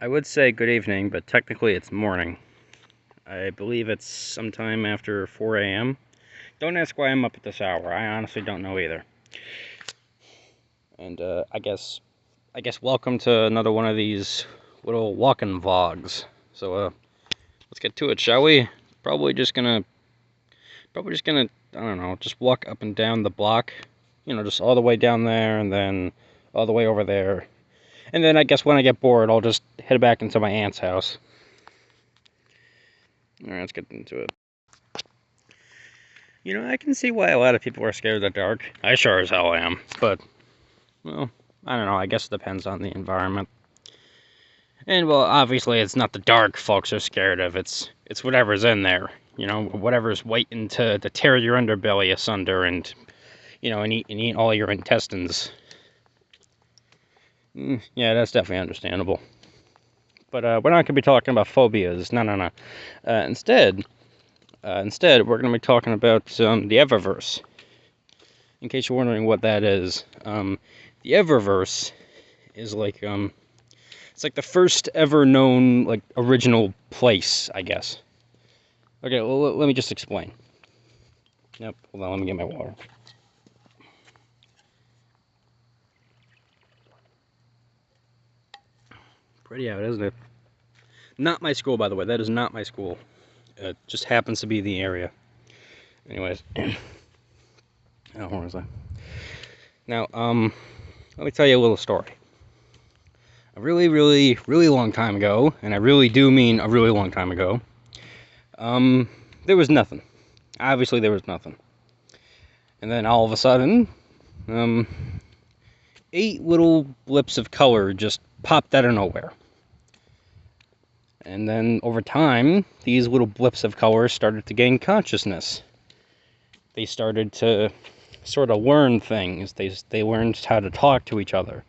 I would say good evening, but technically it's morning. I believe it's sometime after 4 a.m. Don't ask why I'm up at this hour. I honestly don't know either. And I guess welcome to another one of these little walking vlogs. So let's get to it, shall we? Probably just gonna I don't know, just walk up and down the block. You know, just all the way down there and then all the way over there. And then I guess when I get bored, I'll just head back into my aunt's house. Alright, let's get into it. You know, I can see why a lot of people are scared of the dark. I sure as hell am. But, well, I don't know. I guess it depends on the environment. And, well, obviously it's not the dark folks are scared of. It's whatever's in there. You know, whatever's waiting to tear your underbelly asunder and, you know, and eat all your intestines. Yeah, that's definitely understandable. But we're not going to be talking about phobias. No. Instead, we're going to be talking about the Eververse. In case you're wondering what that is, the Eververse is like it's like the first ever known like original place, I guess. Okay, well, let me just explain. Yep, hold on, let me get my water. Pretty out, isn't it? Not my school, by the way. That is not my school. It just happens to be the area. Anyways. Oh, where was I? Now, let me tell you a little story. A really, really, really long time ago, and I really do mean a really long time ago, there was nothing. Obviously, there was nothing. And then all of a sudden, 8 little blips of color just popped out of nowhere. And then, over time, these little blips of color started to gain consciousness. They started to sort of learn things. They learned how to talk to each other.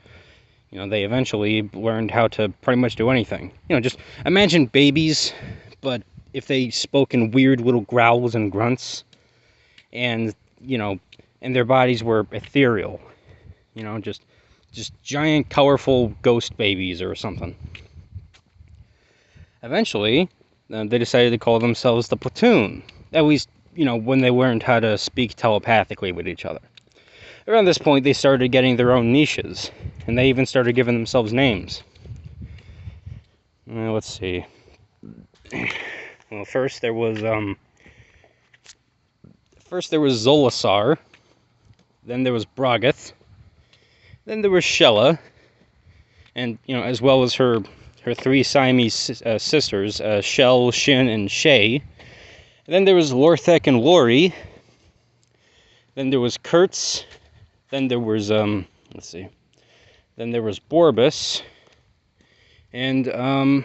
You know, they eventually learned how to pretty much do anything. You know, just imagine babies, but if they spoke in weird little growls and grunts, and, you know, and their bodies were ethereal. You know, just giant, colorful ghost babies or something. Eventually, they decided to call themselves the Platoon. At least, you know, when they learned how to speak telepathically with each other. Around this point, they started getting their own niches, and they even started giving themselves names. Let's see. Well, first there was Zolasar, then there was Brogath, then there was Shella, and, you know, as well as her 3 Siamese sisters, Shell, Shin, and Shay. And then there was Lorthek and Lori. Then there was Kurtz. Then there was, let's see. Then there was Borbus. And, oh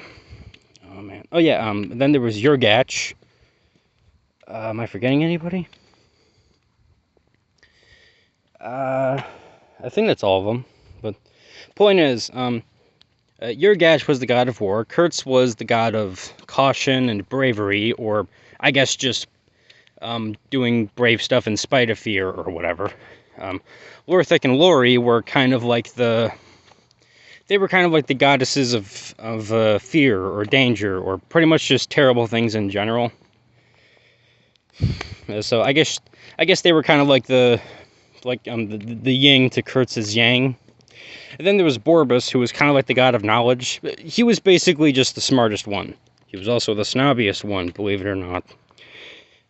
man. Oh yeah, then there was Yurgach. Am I forgetting anybody? I think that's all of them. But, point is, Yurgach was the god of war. Kurtz was the god of caution and bravery, or I guess just doing brave stuff in spite of fear or whatever. Lorthek and Lori were kind of like the goddesses of fear or danger, or pretty much just terrible things in general. So I guess they were kind of like the yin to Kurtz's yang. And then there was Borbus, who was kind of like the god of knowledge. He was basically just the smartest one. He was also the snobbiest one, believe it or not.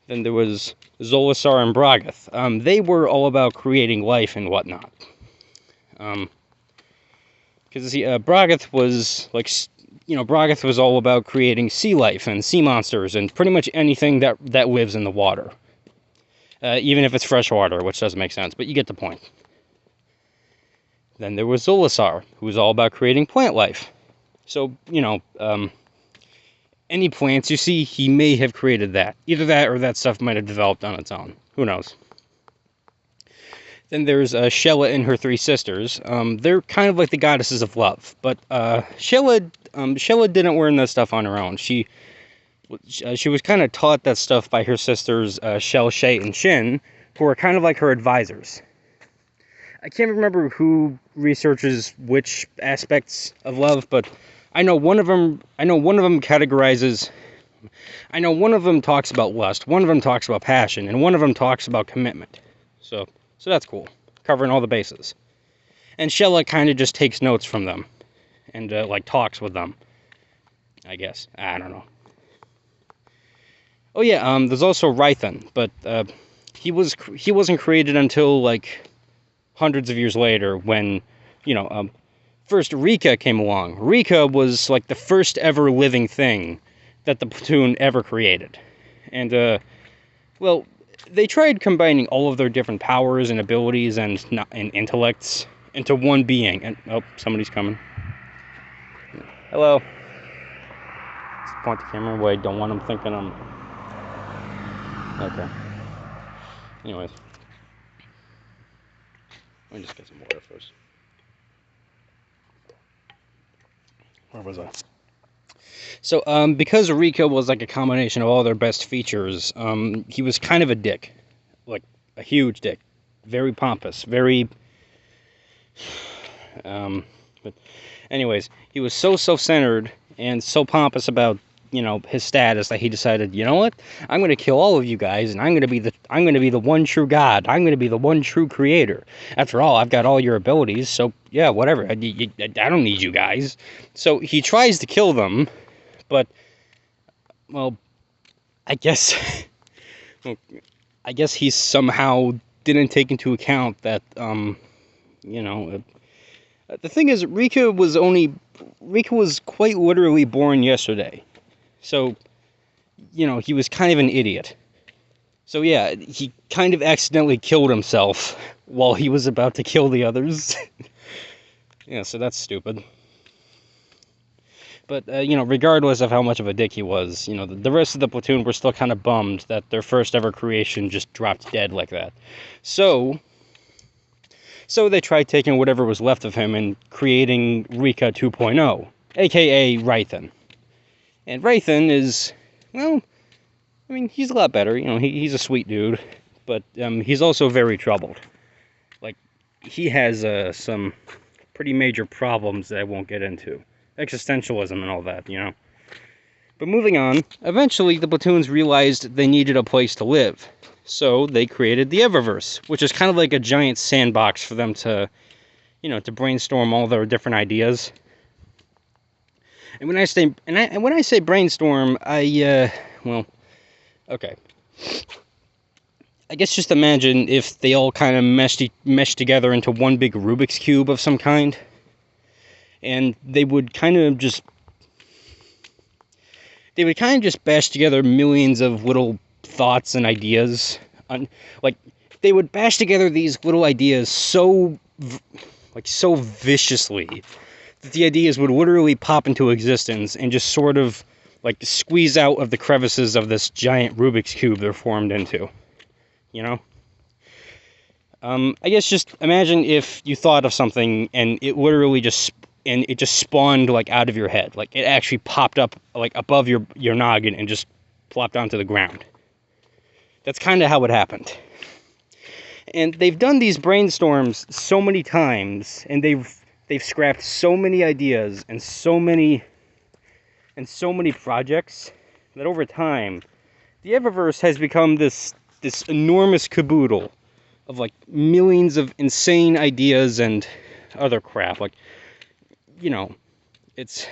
Then there was Zolasar and Brogath. They were all about creating life and whatnot. Because Brogath was Brogath was all about creating sea life and sea monsters and pretty much anything that lives in the water. Even if it's freshwater, which doesn't make sense, but you get the point. Then there was Zolasar, who was all about creating plant life. So, you know, any plants you see, he may have created that. Either that or that stuff might have developed on its own. Who knows? Then there's Shella and her 3 sisters. They're kind of like the goddesses of love. But Shella didn't learn that stuff on her own. She was kind of taught that stuff by her sisters, Shell, Shay, and Shin, who were kind of like her advisors. I can't remember who researches which aspects of love, but I know one of them categorizes. I know one of them talks about lust, one of them talks about passion, and one of them talks about commitment. So that's cool, covering all the bases. And Shella kind of just takes notes from them, and like talks with them. I guess I don't know. Oh yeah, there's also Rythan, but he wasn't created until like hundreds of years later when, first Rika came along. Rika was like the first ever living thing that the platoon ever created. And, well, they tried combining all of their different powers and abilities and intellects into one being. And, oh, somebody's coming. Hello. Let's point the camera away. Don't want them thinking I'm... Okay. Anyways. Let me just get some water first. Where was I? So, because Rika was like a combination of all their best features, he was kind of a dick. Like, a huge dick. Very pompous. Very... but anyways, he was so self-centered and so pompous about, his status that he decided, you know what? I'm going to kill all of you guys, and I'm going to be the one true god. I'm going to be the one true creator. After all, I've got all your abilities, so yeah, whatever. I don't need you guys. So he tries to kill them, but, well, I guess he somehow didn't take into account that, the thing is, Rika was quite literally born yesterday. So, he was kind of an idiot. So yeah, he kind of accidentally killed himself while he was about to kill the others. Yeah, so that's stupid. But, regardless of how much of a dick he was, the rest of the platoon were still kind of bummed that their first ever creation just dropped dead like that. So they tried taking whatever was left of him and creating Rika 2.0, aka Rythan. And Rythan is, well, I mean, he's a lot better. He's a sweet dude, but he's also very troubled. Like, he has some pretty major problems that I won't get into. Existentialism and all that, But moving on, eventually the platoons realized they needed a place to live. So they created the Eververse, which is kind of like a giant sandbox for them to, to brainstorm all their different ideas. And when I say brainstorm, well, okay. I guess just imagine if they all kind of meshed together into one big Rubik's Cube of some kind. And they would kind of just bash together millions of little thoughts and ideas. They would bash together these little ideas so viciously that the ideas would literally pop into existence and just sort of squeeze out of the crevices of this giant Rubik's Cube they're formed into. I guess just imagine if you thought of something and it literally just spawned out of your head. It actually popped up above your noggin and just plopped onto the ground. That's kind of how it happened. And they've done these brainstorms so many times, and they've scrapped so many ideas and so many projects that over time the Eververse has become this enormous caboodle of millions of insane ideas and other crap. It's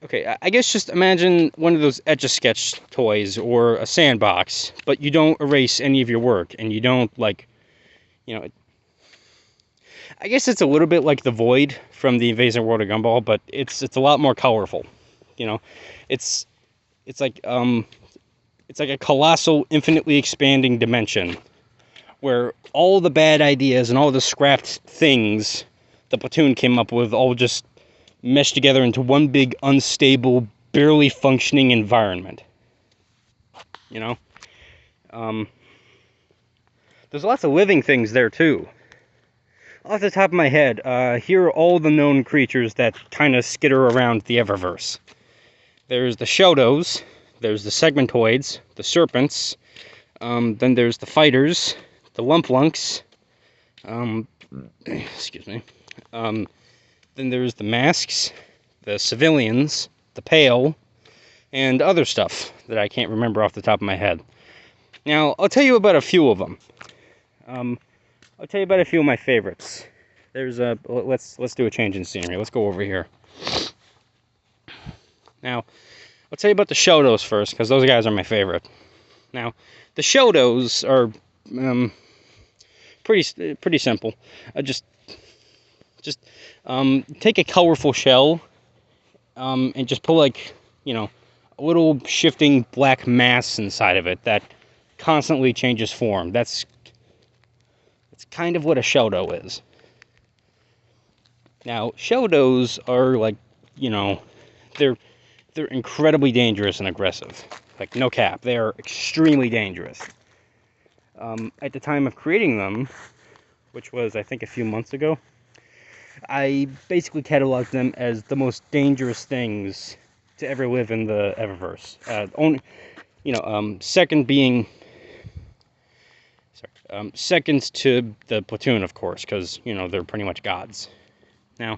okay. I guess just imagine one of those Etch-a-Sketch toys or a sandbox, but you don't erase any of your work, and you don't I guess it's a little bit like the Void from the Amazing World of Gumball, but it's a lot more colorful. It's like a colossal, infinitely expanding dimension where all the bad ideas and all the scrapped things the platoon came up with all just meshed together into one big, unstable, barely functioning environment. There's lots of living things there, too. Off the top of my head, here are all the known creatures that kind of skitter around the Eververse. There's the Shotos, there's the Segmentoids, the Serpents, then there's the Fighters, the Lumplunks, Um, excuse me. Then there's the masks, the civilians, the pale, and other stuff that I can't remember off the top of my head. Now, I'll tell you about a few of them. I'll tell you about a few of my favorites. There's a let's do a change in scenery. Let's go over here. Now, I'll tell you about the Shotos first, because those guys are my favorite. Now, the Shotos are pretty simple. Just take a colorful shell and just put, like, you know, a little shifting black mass inside of it that constantly changes form. That's kind of what a Shoto is. Now, Shotos are, like, you know, they're incredibly dangerous and aggressive. Like, no cap, they are extremely dangerous. At the time of creating them, which was, I think, a few months ago, I basically cataloged them as the most dangerous things to ever live in the Eververse. Second to the platoon, of course, because, you know, they're pretty much gods. Now,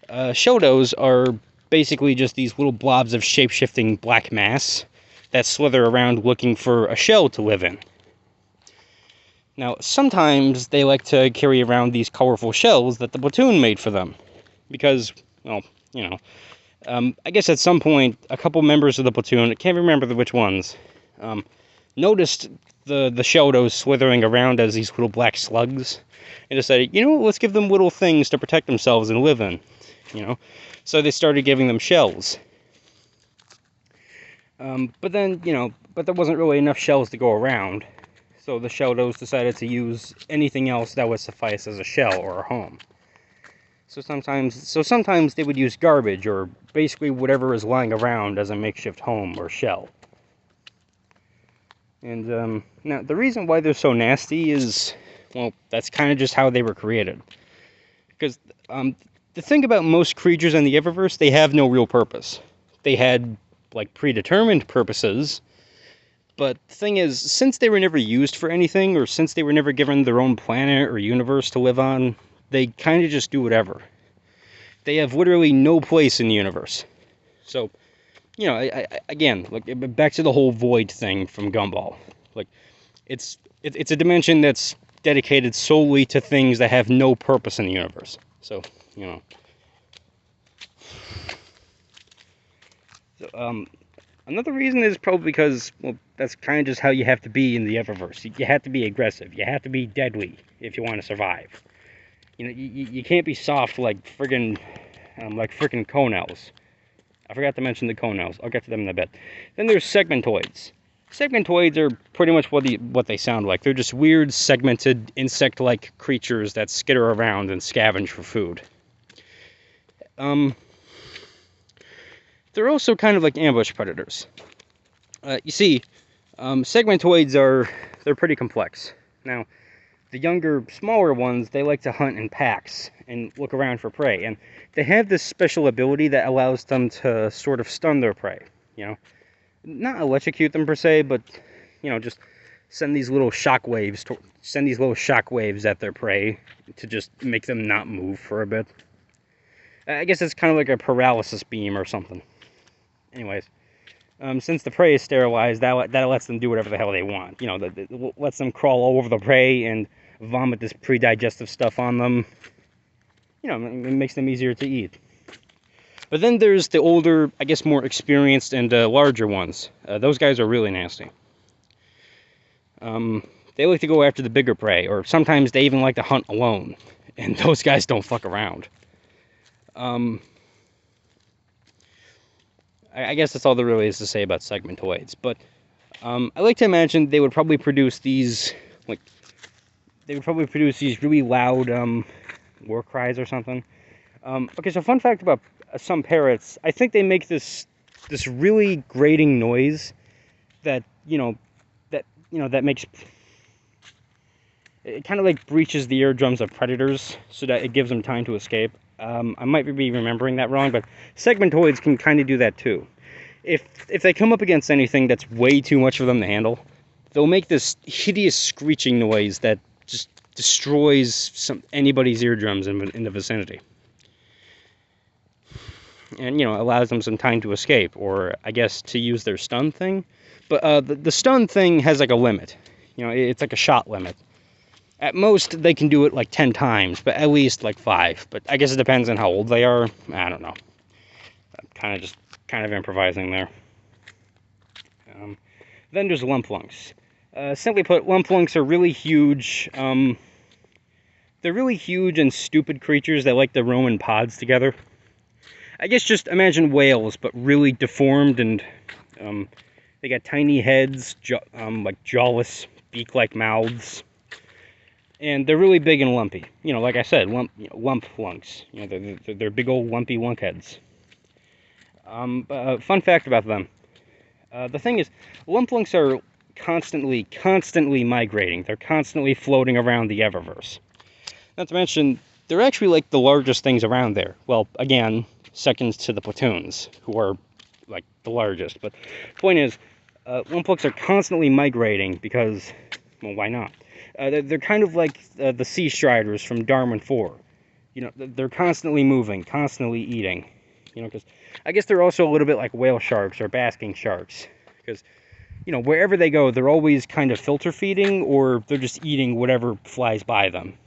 Shotos are basically just these little blobs of shape-shifting black mass that slither around looking for a shell to live in. Now, sometimes they like to carry around these colorful shells that the platoon made for them. Because, well, you know, I guess at some point, a couple members of the platoon, I can't remember which ones, noticed the Shotos slithering around as these little black slugs, and decided, you know what, let's give them little things to protect themselves and live in, you know? So they started giving them shells. But then, you know, there wasn't really enough shells to go around, so the Shotos decided to use anything else that would suffice as a shell or a home. So sometimes they would use garbage, or basically whatever is lying around as a makeshift home or shell. And, now, the reason why they're so nasty is, well, that's kind of just how they were created. Because, the thing about most creatures in the Eververse, they have no real purpose. They had, like, predetermined purposes, but the thing is, since they were never used for anything, or since they were never given their own planet or universe to live on, they kind of just do whatever. They have literally no place in the universe. So, you know, again, like, back to the whole void thing from Gumball. Like, it's a dimension that's dedicated solely to things that have no purpose in the universe. So, you know. So, another reason is probably because, well, that's kind of just how you have to be in the Eververse. You have to be aggressive. You have to be deadly if you want to survive. You know, you can't be soft like friggin' conels. I forgot to mention the conels. I'll get to them in a bit. Then there's segmentoids. Segmentoids are pretty much what they sound like. They're just weird, segmented, insect-like creatures that skitter around and scavenge for food. They're also kind of like ambush predators. You see, segmentoids they're pretty complex. Now, the younger, smaller ones, they like to hunt in packs and look around for prey, and they have this special ability that allows them to sort of stun their prey, you know? Not electrocute them per se, but, you know, just send these little shock waves at their prey to just make them not move for a bit. I guess it's kind of like a paralysis beam or something. Anyways, since the prey is sterilized, that lets them do whatever the hell they want. You know, that lets them crawl all over the prey and vomit this pre-digestive stuff on them. You know, it makes them easier to eat. But then there's the older, I guess more experienced and larger ones. Those guys are really nasty. They like to go after the bigger prey, or sometimes they even like to hunt alone. And those guys don't fuck around. I guess that's all there really is to say about segmentoids. But I like to imagine they would probably produce these, really loud war cries or something. Okay, so fun fact about some parrots, I think they make this really grating noise that makes it kind of like breaches the eardrums of predators, so that it gives them time to escape. I might be remembering that wrong, but segmentoids can kind of do that too. If they come up against anything that's way too much for them to handle, they'll make this hideous screeching noise that just destroys anybody's eardrums in the vicinity. And, allows them some time to escape, or I guess to use their stun thing. But the stun thing has like a limit. It's like a shot limit. At most, they can do it like 10 times, but at least like 5. But I guess it depends on how old they are. I don't know. I'm kind of improvising there. Then there's lumplunks. Simply put, lumplunks are really huge. They're really huge and stupid creatures that like to roam in pods together. I guess just imagine whales, but really deformed, and they got tiny heads, like jawless, beak-like mouths, and they're really big and lumpy. Like I said, lumplunks. They're big old lumpy lunkheads. Fun fact about them: the thing is, lumplunks are constantly migrating. They're constantly floating around the Eververse. Not to mention, they're actually like the largest things around there. Well, again, seconds to the platoons, who are like the largest. But the point is, lumplunks are constantly migrating because, well, why not? They're kind of like the sea striders from Darwin 4. They're constantly moving, constantly eating. Because I guess they're also a little bit like whale sharks or basking sharks. Because, wherever they go, they're always kind of filter feeding, or they're just eating whatever flies by them.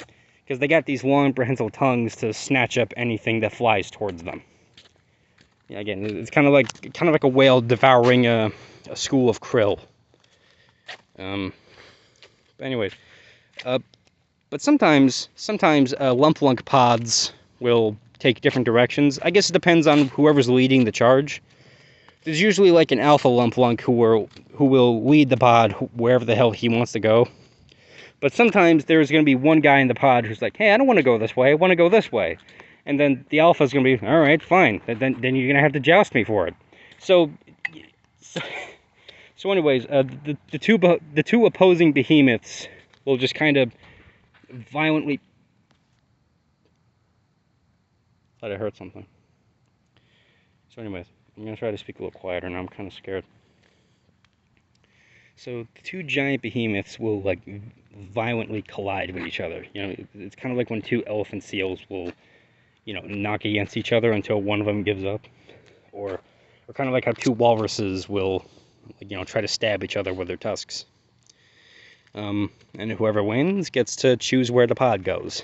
Because they got these long, prehensile tongues to snatch up anything that flies towards them. Again, it's kind of like a whale devouring a school of krill. Anyways, but sometimes lumplunk pods will take different directions. I guess it depends on whoever's leading the charge. There's usually like an alpha lumplunk who will lead the pod wherever the hell he wants to go. But sometimes there's going to be one guy in the pod who's like, hey, I don't want to go this way, I want to go this way. And then the alpha's going to be, all right, fine. Then you're going to have to joust me for it. So anyways, the two opposing behemoths will just kind of violently... Thought I heard something. So anyways, I'm going to try to speak a little quieter now. I'm kind of scared. So the two giant behemoths will like violently collide with each other. It's kind of like when two elephant seals will, knock against each other until one of them gives up, or kind of like how two walruses will, try to stab each other with their tusks. And whoever wins gets to choose where the pod goes.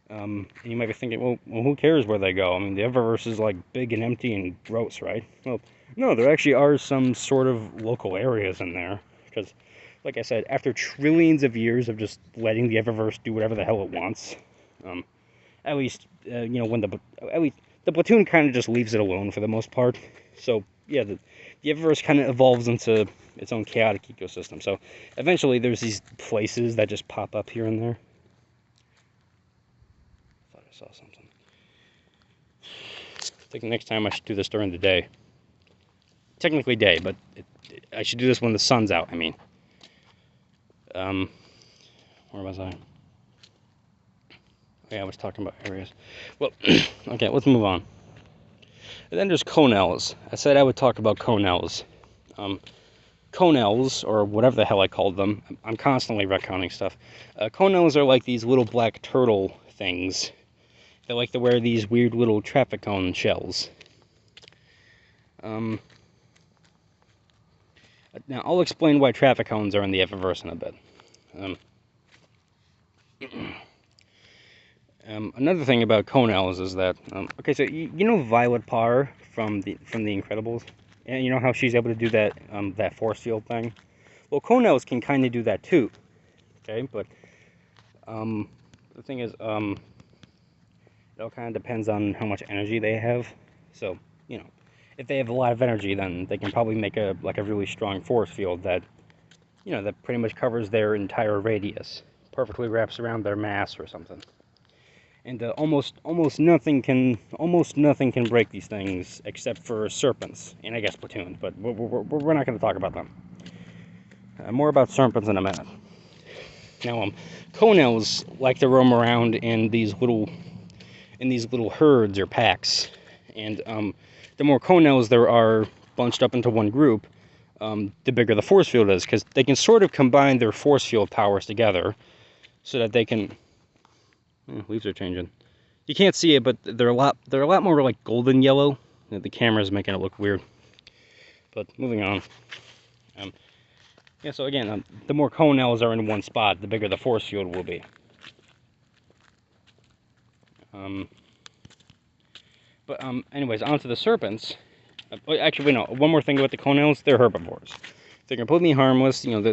And you might be thinking, well, who cares where they go? I mean, the Eververse is like big and empty and gross, right? Well, no, there actually are some sort of local areas in there, because, like I said, after trillions of years of just letting the Eververse do whatever the hell it wants, at least the platoon kind of just leaves it alone for the most part. So yeah, the Eververse kind of evolves into its own chaotic ecosystem. So eventually, there's these places that just pop up here and there. I thought I saw something. I think next time I should do this during the day. Technically day, but I should do this when the sun's out, I mean. Where was I? Yeah, I was talking about areas. Well, okay, let's move on. And then there's conels. I said I would talk about conels. Conels, or whatever the hell I called them. I'm constantly retconning stuff. Conels are like these little black turtle things. They like to wear these weird little traffic cone shells. Now, I'll explain why traffic cones are in the Eververse in a bit. Another thing about conels is that, okay, so you know Violet Parr from the Incredibles? And you know how she's able to do that that force field thing? Well, conels can kind of do that too. Okay, but the thing is, it all kind of depends on how much energy they have. So, if they have a lot of energy, then they can probably make a really strong force field that, that pretty much covers their entire radius, perfectly wraps around their mass or something. And almost nothing can break these things except for serpents and I guess platoons. But we're not going to talk about them. More about serpents in a minute. Now, conels like to roam around in these little herds or packs, and the more conels there are bunched up into one group, the bigger the force field is, because they can sort of combine their force field powers together. so that they can. Leaves are changing. You can't see it, but they're a lot more like golden yellow. The camera's making it look weird. But moving on. Yeah, so again, the more conels are in one spot, the bigger the force field will be. Anyways, onto the serpents. Actually, no. One more thing about the conels: they're herbivores. They're completely harmless. You know,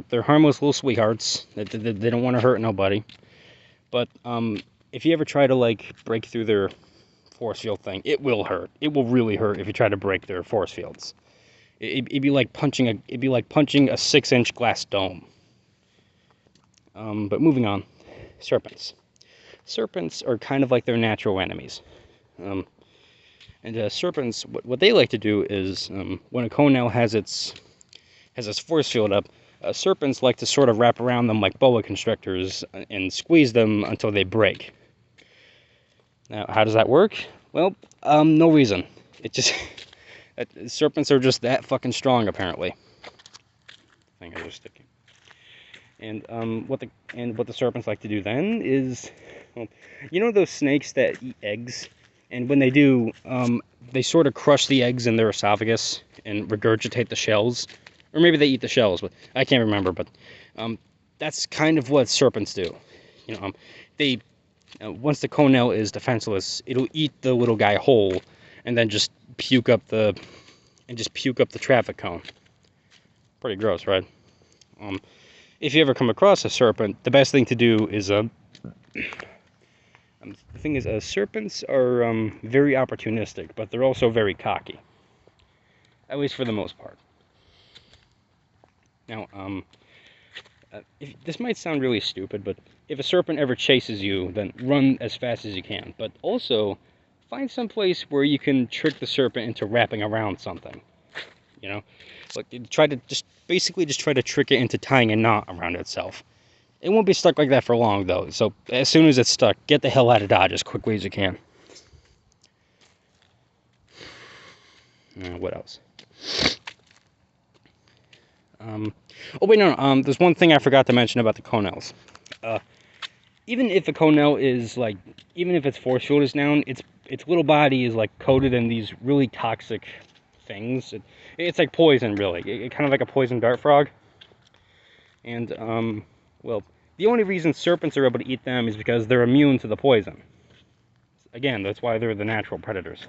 they're harmless little sweethearts. They don't want to hurt nobody. But if you ever try to like break through their force field thing, it will hurt. It will really hurt if you try to break their force fields. It'd be like punching a 6-inch glass dome. But moving on, serpents. Serpents are kind of like their natural enemies. Serpents, what they like to do is, when a conel has its force field up, serpents like to sort of wrap around them like boa constrictors and squeeze them until they break. Now, how does that work? Well, no reason. It just serpents are just that fucking strong, apparently. Fingers are sticking. And what the serpents like to do then is, well, you know those snakes that eat eggs, and when they do, they sort of crush the eggs in their esophagus and regurgitate the shells, or maybe they eat the shells, but I can't remember. But that's kind of what serpents do. You know, they once the conel is defenseless, it'll eat the little guy whole, and then just puke up the traffic cone. Pretty gross, right? If you ever come across a serpent, the best thing to do is the thing is, serpents are very opportunistic, but they're also very cocky. At least for the most part. Now, this might sound really stupid, but if a serpent ever chases you, then run as fast as you can. But also, find some place where you can trick the serpent into wrapping around something. You know, like basically try to trick it into tying a knot around itself. It won't be stuck like that for long, though. So as soon as it's stuck, get the hell out of Dodge as quickly as you can. What else? Oh wait, no. There's one thing I forgot to mention about the conels. Even if a conel is like, even if its force field is down, its little body is like coated in these really toxic things. It's like poison, really. It kind of like a poison dart frog. And well, the only reason serpents are able to eat them is because they're immune to the poison. Again, that's why they're the natural predators.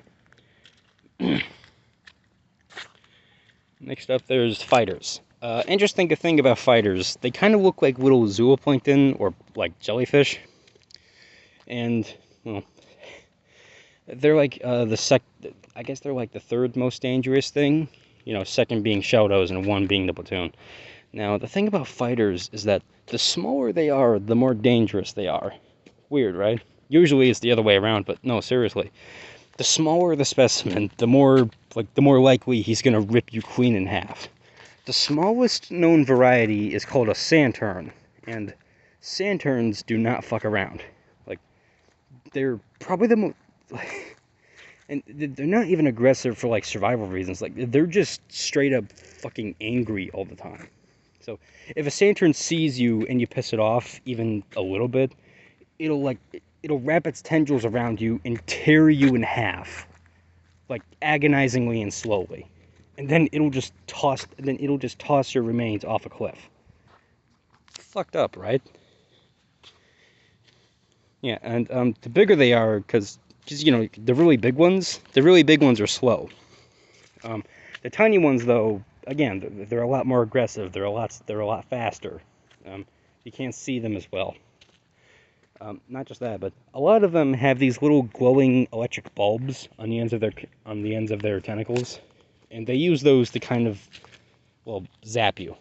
Next up, there's fighters. Interesting thing about fighters, they kind of look like little zooplankton or like jellyfish. And, well, they're like I guess they're like the third most dangerous thing. You know, second being Sheldos and one being the platoon. Now, the thing about fighters is that the smaller they are, the more dangerous they are. Weird, right? Usually it's the other way around, but no, seriously. The smaller the specimen, the more likely he's gonna rip you clean in half. The smallest known variety is called a santern, and santerns do not fuck around. Like, they're probably the most, and they're not even aggressive for like survival reasons. Like, they're just straight up fucking angry all the time. So if a santern sees you and you piss it off even a little bit, it'll wrap its tendrils around you and tear you in half, like agonizingly and slowly, and then it'll just toss your remains off a cliff. Fucked up, right? Yeah, and the bigger they are, because you know the really big ones are slow. The tiny ones, though, again, they're a lot more aggressive. They're a lot faster. You can't see them as well. Not just that, but a lot of them have these little glowing electric bulbs on the ends of their tentacles, and they use those to kind of, well, zap you.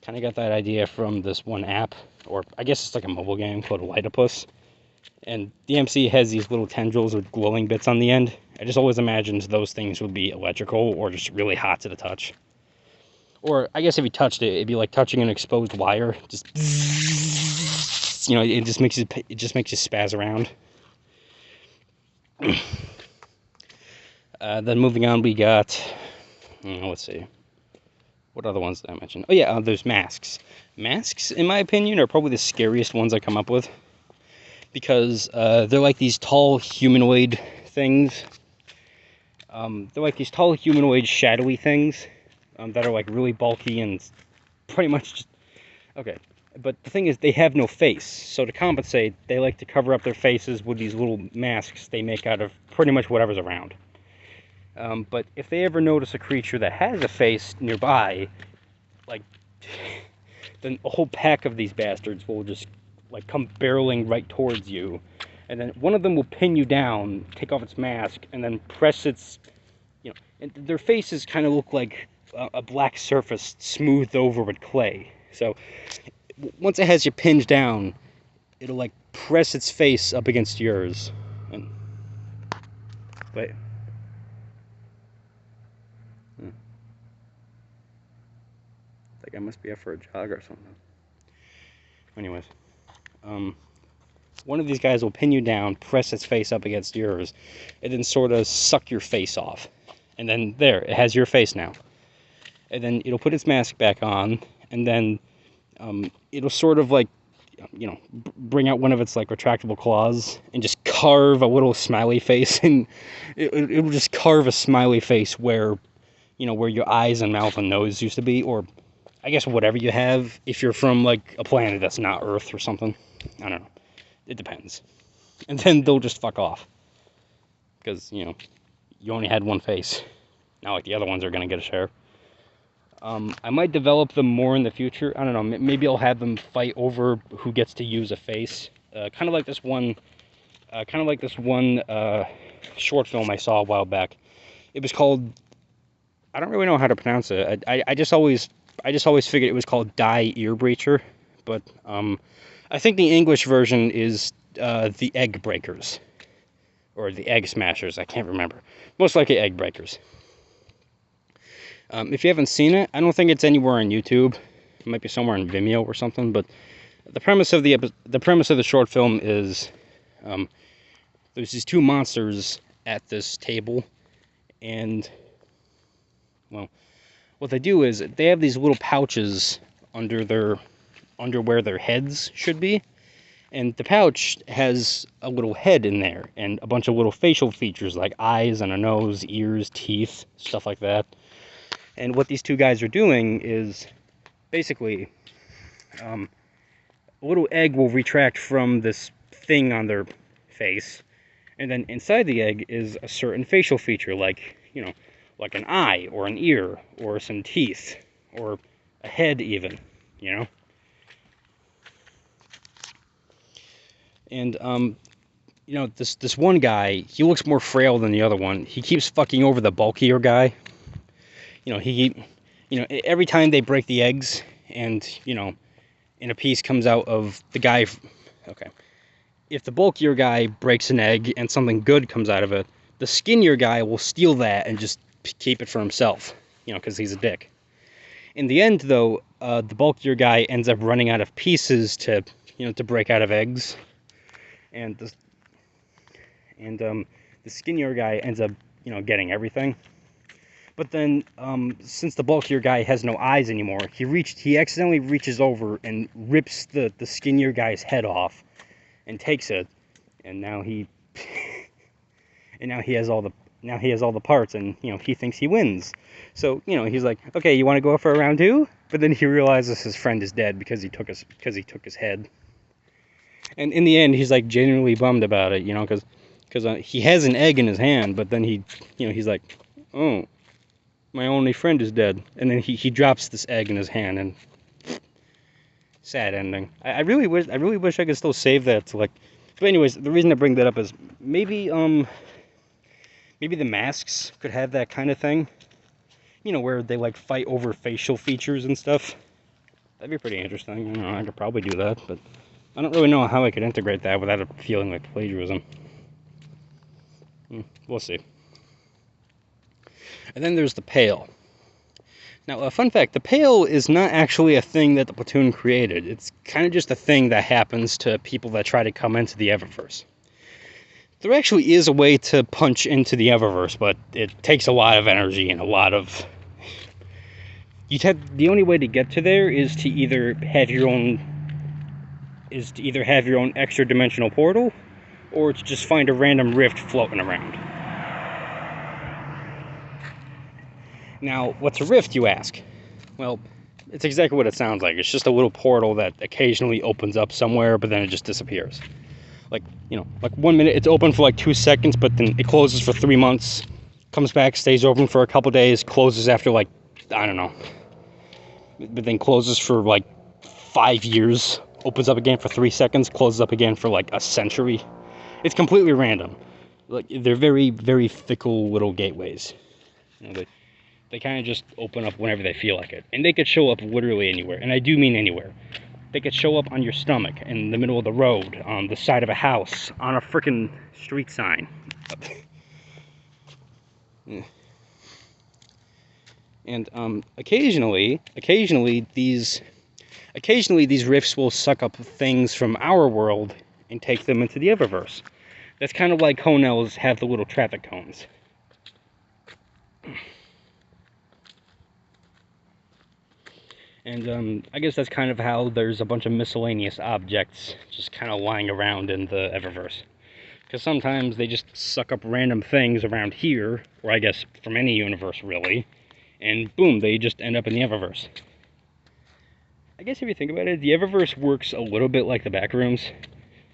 Kind of got that idea from this one app, or I guess it's like a mobile game called Lightopus. And the MC has these little tendrils with glowing bits on the end. I just always imagined those things would be electrical or just really hot to the touch. Or I guess if you touched it, it'd be like touching an exposed wire. Just, you know, it just makes you spaz around. Then moving on, we got, let's see. What other ones did I mention? Oh yeah, there's masks. Masks, in my opinion, are probably the scariest ones I come up with, because they're like these tall humanoid things. They're like these tall humanoid shadowy things that are like really bulky and pretty much just... Okay, but the thing is, they have no face, so to compensate, they like to cover up their faces with these little masks they make out of pretty much whatever's around. But if they ever notice a creature that has a face nearby, like, then a whole pack of these bastards will just like come barreling right towards you, and then one of them will pin you down, take off its mask, and then press its, and their faces kind of look like a black surface smoothed over with clay. So once it has you pinned down, it'll like press its face up against yours. And wait. Like I must be up for a jog or something. Anyways, one of these guys will pin you down, press its face up against yours, and then sort of suck your face off. And then there, it has your face now. And then it'll put its mask back on, and then it'll sort of like, bring out one of its like retractable claws and just carve a little smiley face, and it'll just carve a smiley face where, where your eyes and mouth and nose used to be, or I guess whatever you have, if you're from like a planet that's not Earth or something. I don't know. It depends. And then they'll just fuck off. Because, you only had one face. Not like the other ones are going to get a share. I might develop them more in the future. I don't know. Maybe I'll have them fight over who gets to use a face. Kind of like this one short film I saw a while back. It was called... I don't really know how to pronounce it. I just always figured it was called Die Ear Breacher, but I think the English version is the Egg Breakers, or the Egg Smashers. I can't remember. Most likely Egg Breakers. If you haven't seen it, I don't think it's anywhere on YouTube. It might be somewhere on Vimeo or something. But the premise of the short film is there's these two monsters at this table, and well, what they do is they have these little pouches under where their heads should be, and the pouch has a little head in there and a bunch of little facial features like eyes and a nose, ears, teeth, stuff like that. And what these two guys are doing is basically a little egg will retract from this thing on their face, and then inside the egg is a certain facial feature, like like an eye or an ear or some teeth or a head even, And this one guy, he looks more frail than the other one. He keeps fucking over the bulkier guy. Every time they break the eggs, and and a piece comes out of the guy. Okay, if the bulkier guy breaks an egg and something good comes out of it, the skinnier guy will steal that and just keep it for himself, because he's a dick. In the end, though, the bulkier guy ends up running out of pieces to break out of eggs, and the skinnier guy ends up getting everything. But then, since the bulkier guy has no eyes anymore, he accidentally reaches over and rips the skinnier guy's head off, and takes it, and now he has all the parts, and he thinks he wins. So he's like, okay, you want to go for a round two? But then he realizes his friend is dead because he took his head. And in the end, he's like genuinely bummed about it, because he has an egg in his hand, but then he's like, oh, my only friend is dead. And then he drops this egg in his hand, and sad ending. I really wish I could still save that to like. But anyways, the reason I bring that up is maybe the masks could have that kind of thing, where they like fight over facial features and stuff. That'd be pretty interesting. I don't know, I could probably do that, but I don't really know how I could integrate that without it feeling like plagiarism. We'll see. And then there's the pail. Now, a fun fact, the pail is not actually a thing that the platoon created. It's kind of just a thing that happens to people that try to come into the Eververse. There actually is a way to punch into the Eververse, but it takes a lot of energy and a lot of... the only way to get to there is to either have your own extra dimensional portal, or to just find a random rift floating around. Now, what's a rift, you ask? Well, it's exactly what it sounds like. It's just a little portal that occasionally opens up somewhere, but then it just disappears. Like, you know, like 1 minute it's open for like 2 seconds, but then it closes for 3 months, comes back, stays open for a couple days, closes after like, I don't know, but then closes for like 5 years, opens up again for 3 seconds, closes up again for like a century. It's completely random. Like, they're very, very fickle little gateways. You know, they kind of just open up whenever they feel like it. And they could show up literally anywhere, and I do mean anywhere. They could show up on your stomach, in the middle of the road, on the side of a house, on a frickin' street sign. And occasionally these rifts will suck up things from our world and take them into the Eververse. That's kind of like Honels have the little traffic cones. And I guess that's kind of how there's a bunch of miscellaneous objects just kind of lying around in the Eververse. Because sometimes they just suck up random things around here, or I guess from any universe really, and boom, they just end up in the Eververse. I guess if you think about it, the Eververse works a little bit like the Backrooms.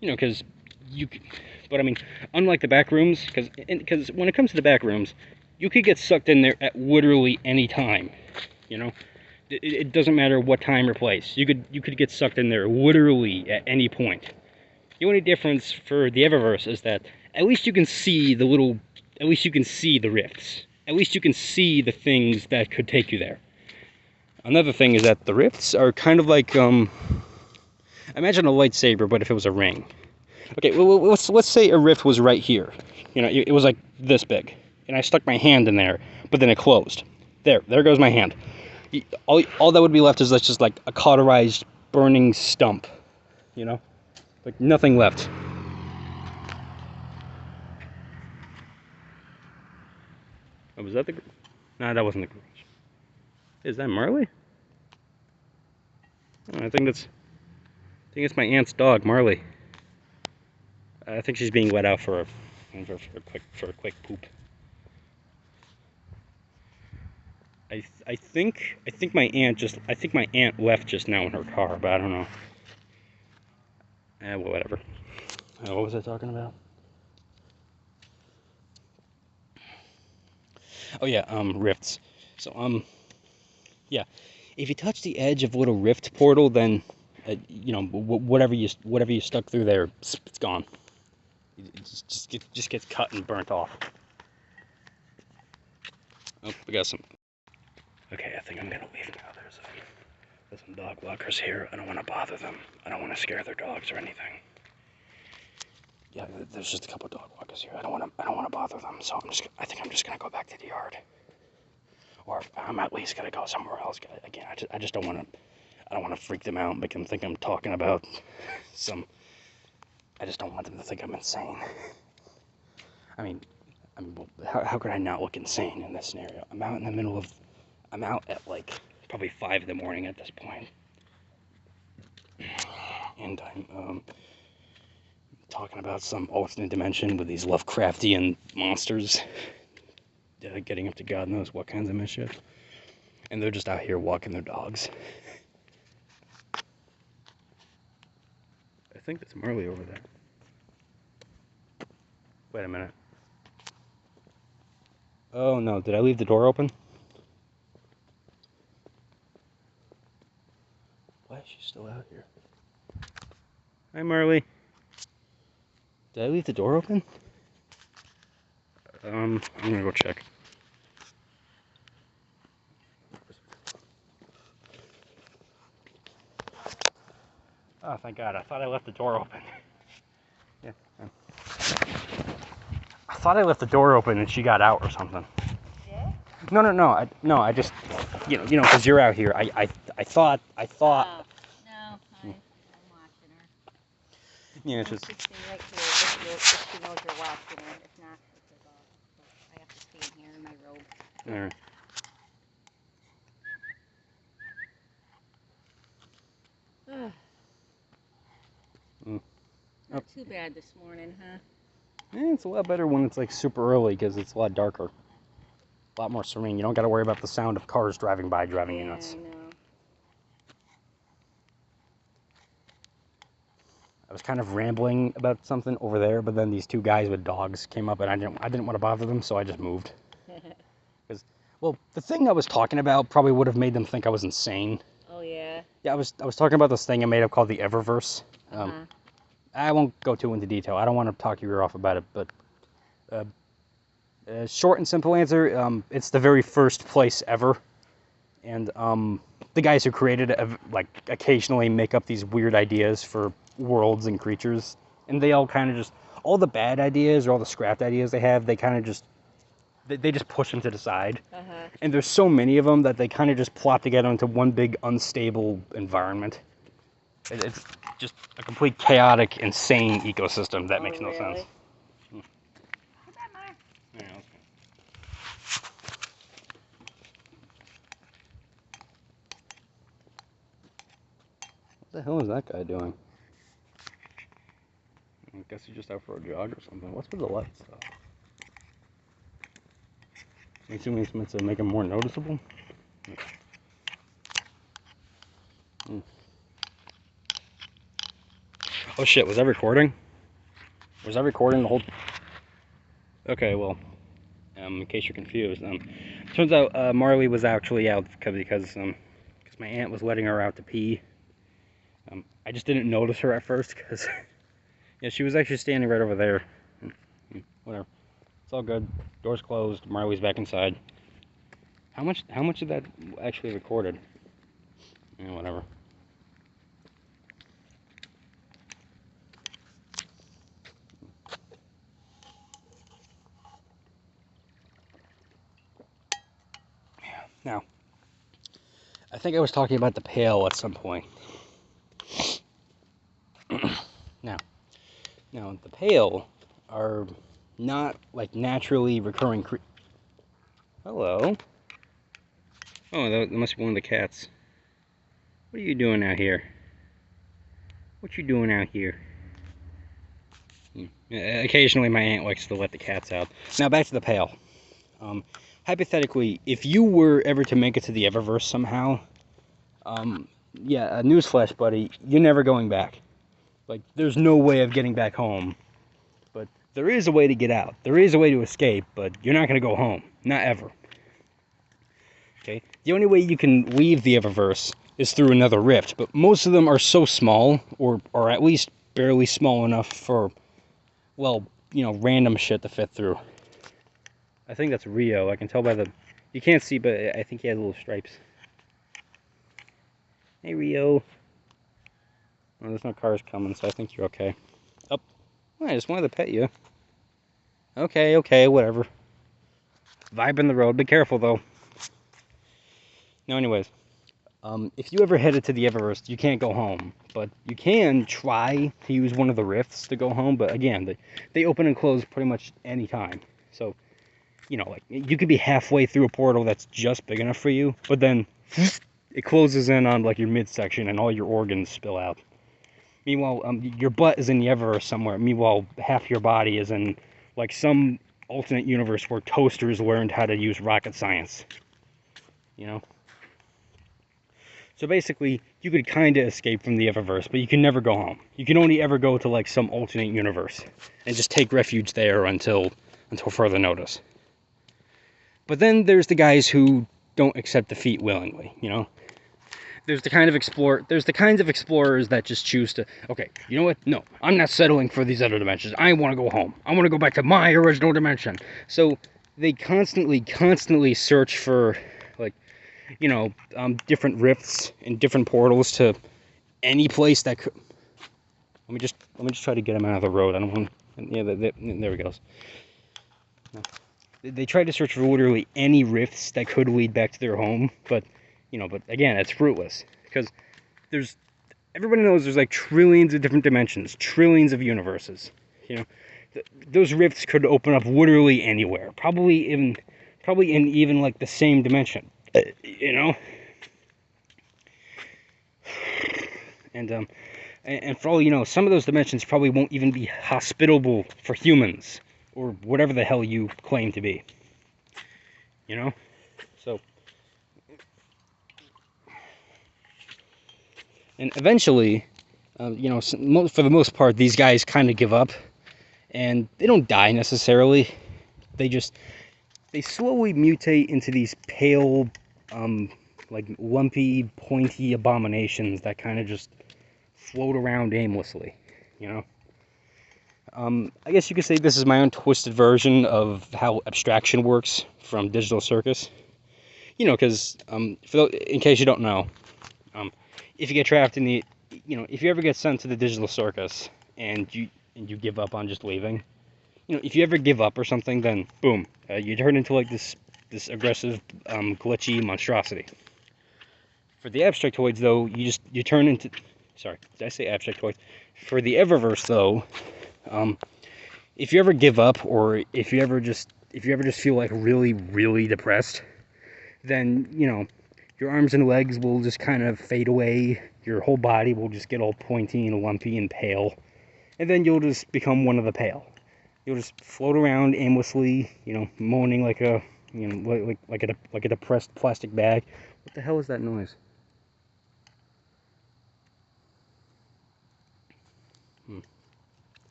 You know, because but I mean, unlike the Backrooms, because when it comes to the Backrooms, you could get sucked in there at literally any time, you know? It doesn't matter what time or place. You could get sucked in there literally at any point. The only difference for the Eververse is that at least you can see the rifts. At least you can see the things that could take you there. Another thing is that the rifts are kind of like, imagine a lightsaber, but if it was a ring. Okay, well, let's say a rift was right here. You know, it was like this big, and I stuck my hand in there, but then it closed. There goes my hand. All that would be left is just like a cauterized, burning stump, you know? Like, nothing left. Oh, was that the... Nah, that wasn't the garage. Is that Marley? Oh, I think it's my aunt's dog, Marley. I think she's being let out for a quick poop. I think my aunt left just now in her car, but I don't know. Well, whatever. What was I talking about? Oh yeah, rifts. So yeah, if you touch the edge of a little rift portal, then you know, whatever you stuck through there, it's gone. It just gets cut and burnt off. Oh, we got some. Okay, I think I'm gonna leave now. There's some dog walkers here. I don't want to bother them. I don't want to scare their dogs or anything. Yeah, there's just a couple dog walkers here. I don't want to bother them. So I think I'm just gonna go back to the yard, or I'm at least gonna go somewhere else. Again, I just don't want to. I don't want to freak them out, make them think I'm talking about some. I just don't want them to think I'm insane. I mean, how could I not look insane in this scenario? I'm out at like probably 5 in the morning at this point, and I'm talking about some alternate dimension with these Lovecraftian monsters, getting up to God knows what kinds of mischief, and they're just out here walking their dogs. I think that's Marley over there. Wait a minute. Oh no, did I leave the door open? Why is she still out here? Hi, Marley. Did I leave the door open? I'm gonna go check. Oh, thank God. I thought I left the door open. Yeah. I thought I left the door open and she got out or something. Yeah? No. I just, you know, because you're out here. I thought. Oh, no, I'm watching her. Yeah, it's just. Stay right here if she knows you're watching her. If not, I have to stay in here in my robe. All right. Not too bad this morning, huh? It's a lot better when it's like super early because it's a lot darker. A lot more serene. You don't got to worry about the sound of cars driving by driving you nuts. I know. I was kind of rambling about something over there, but then these two guys with dogs came up, and I didn't want to bother them, so I just moved. Because, well, the thing I was talking about probably would have made them think I was insane. Oh yeah. Yeah, I was talking about this thing I made up called the Eververse. I won't go too into detail. I don't want to talk your ear off about it, but short and simple answer, it's the very first place ever, and the guys who created it like occasionally make up these weird ideas for worlds and creatures, and they all kind of just all the bad ideas or all the scrapped ideas they have, they kind of just they just push them to the side. And there's so many of them that they kind of just plop together into one big unstable environment. It's just a complete chaotic, insane ecosystem that makes no sense. What's that, Mark? Yeah, okay. What the hell is that guy doing? I guess he's just out for a jog or something. What's with the lights, though? I'm assuming it's meant to make him more noticeable. Oh shit, was that recording? Was that recording the whole... Okay, well, in case you're confused, turns out Marley was actually out because my aunt was letting her out to pee. I just didn't notice her at first because yeah, she was actually standing right over there. Whatever, it's all good. Door's closed. Marley's back inside. How much of that actually recorded? Yeah, whatever. Now, I think I was talking about the pail at some point. Now the pale are not like naturally recurring Hello. Oh, that must be one of the cats. What are you doing out here? What you doing out here? Occasionally my aunt likes to let the cats out. Now back to the pail. Hypothetically, if you were ever to make it to the Eververse somehow, yeah, newsflash, buddy, you're never going back. Like, there's no way of getting back home. But there is a way to get out. There is a way to escape, but you're not going to go home. Not ever. Okay? The only way you can leave the Eververse is through another rift, but most of them are so small, or at least barely small enough for, well, you know, random shit to fit through. I think that's Rio. I can tell by the... You can't see, but I think he has little stripes. Hey, Rio. Well, there's no cars coming, so I think you're okay. Oh, I just wanted to pet you. Okay, whatever. Vibe in the road. Be careful, though. No, anyways. If you ever headed to the Eververse, you can't go home. But you can try to use one of the rifts to go home. But again, they open and close pretty much any time. So, you know, like, you could be halfway through a portal that's just big enough for you. But then, it closes in on, like, your midsection and all your organs spill out. Meanwhile, your butt is in the Eververse somewhere. Meanwhile, half your body is in, like, some alternate universe where toasters learned how to use rocket science. You know? So basically, you could kind of escape from the Eververse, but you can never go home. You can only ever go to, like, some alternate universe and just take refuge there until further notice. But then there's the guys who don't accept defeat willingly, you know? There's the kinds of explorers that just choose to, okay, you know what? No, I'm not settling for these other dimensions. I want to go home. I want to go back to my original dimension. So they constantly search for, like, you know, different rifts and different portals to any place that could. Let me just try to get him out of the road. I don't want. Yeah, there he goes. They try to search for literally any rifts that could lead back to their home, but. You know, but again, it's fruitless because everybody knows there's like trillions of different dimensions, trillions of universes. You know, those rifts could open up literally anywhere, probably in even like the same dimension. You know, and And for all you know, some of those dimensions probably won't even be hospitable for humans, or whatever the hell you claim to be. You know? So, and eventually, you know, for the most part, these guys kind of give up, and they don't die necessarily. They slowly mutate into these pale, like lumpy, pointy abominations that kind of just float around aimlessly, you know? I guess you could say this is my own twisted version of how abstraction works from Digital Circus. You know, because, in case you don't know, if you get trapped in the, you know, if you ever get sent to the Digital Circus and you give up on just leaving, you know, if you ever give up or something, then boom, you turn into like this aggressive, glitchy monstrosity. For the abstractoids, though, you turn into, sorry, did I say abstractoid? For the Eververse, though, if you ever give up, or if you ever just feel like really depressed, then you know your arms and legs will just kind of fade away. Your whole body will just get all pointy and lumpy and pale, and then you'll just become one of the pale. You'll just float around aimlessly, you know, moaning like a, you know, like a depressed plastic bag. What the hell is that noise?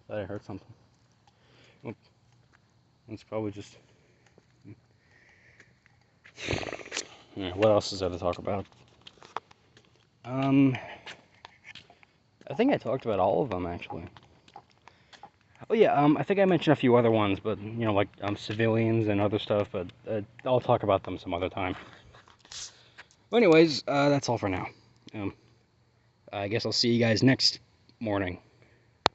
Thought I heard something. Oh, it's probably just. Yeah, what else is there to talk about? I think I talked about all of them actually. Oh yeah, I think I mentioned a few other ones, but you know, like civilians and other stuff. But I'll talk about them some other time. Well, anyways, that's all for now. I guess I'll see you guys next morning.